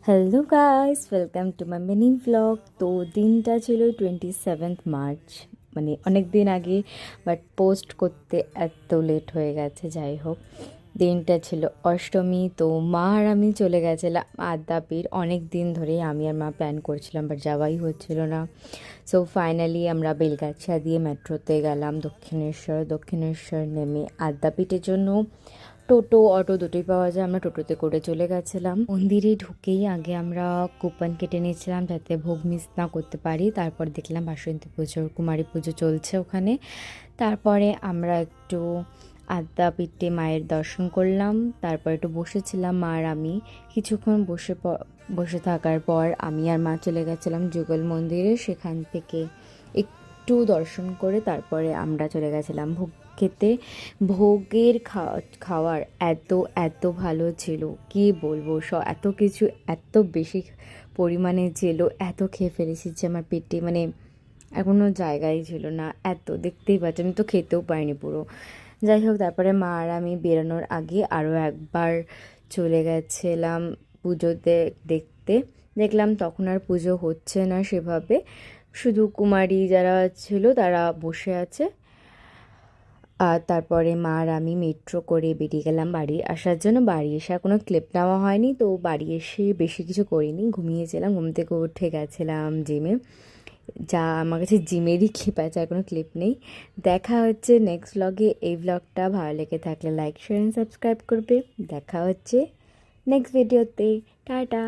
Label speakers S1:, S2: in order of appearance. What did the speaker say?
S1: Hello guys, welcome to my mini vlog. তো দিনটা ছিল 27th মার্চ, মানে অনেক দিন আগে, বাট পোস্ট করতে এত লেট হয়ে গেছে। যাই হোক, দিনটা ছিল অষ্টমী। তো মা আর আমি চলে গেছিলাম আদ্যাপীঠ। অনেক দিন ধরেই আমি আর মা প্ল্যান করছিলাম, বাট যাওয়াই হচ্ছিল না। সো ফাইনালি আমরা বেলগাছিয়া দিয়ে মেট্রোতে গেলাম দক্ষিণেশ্বর নেমে আদ্যাপীঠের জন্য টোটো অটো দুটোই পাওয়া যায়। আমরা টোটোতে করে চলে গেছিলাম। মন্দিরে ঢুকেই আগে আমরা কুপন কেটে নিয়েছিলাম যাতে ভোগ মিস না করতে পারি। তারপর দেখলাম বাসন্তী পুজোর কুমারী পুজো চলছে ওখানে। তারপরে আমরা একটু আদ্যাপীঠে মায়ের দর্শন করলাম। তারপর একটু বসেছিলাম মা আর আমি। কিছুক্ষণ বসে থাকার পর আমি আর মা চলে গেছিলাম যুগল মন্দিরে। সেখান থেকে একটু দর্শন করে তারপরে আমরা চলে গেছিলাম ভোগ খেতে। ভোগের খাওয়ার এত এত ভালো ছিল, কি বলবো। এত কিছু এত বেশি পরিমাণে ছিল, এত খেয়ে ফেলেছি যে আমার পেটে মানে আর কোনো জায়গায় ছিল না। এত দেখতেই পাচ্ছি, আমি তো খেতেও পারিনি পুরো। যাই হোক, তারপরে মা আর আমি বেরোনোর আগে আরও একবার চলে গেছিলাম পুজোতে দেখতে। দেখলাম তখন আর পুজো হচ্ছে না সেভাবে, শুধু কুমারী যারা ছিল তারা বসে আছে। আর তারপরে মা আর আমি মেট্রো করে বেরিয়ে গেলাম বাড়ি আসার জন্য। বাড়ি এসে আর কোনো ক্লিপ নেওয়া হয়নি, তো বাড়ি এসে বেশি কিছু করিনি, ঘুমিয়েছিলাম। ঘুম থেকে উঠে গেছিলাম জিমে। যা আমার কাছে জিমেরই ক্লিপ আছে, আর কোনো ক্লিপ নেই। দেখা হচ্ছে নেক্সট ব্লগে। এই ব্লগটা ভালো লেগে থাকলে লাইক শেয়ার সাবস্ক্রাইব করবে। দেখা হচ্ছে নেক্সট ভিডিওতে। টাটা।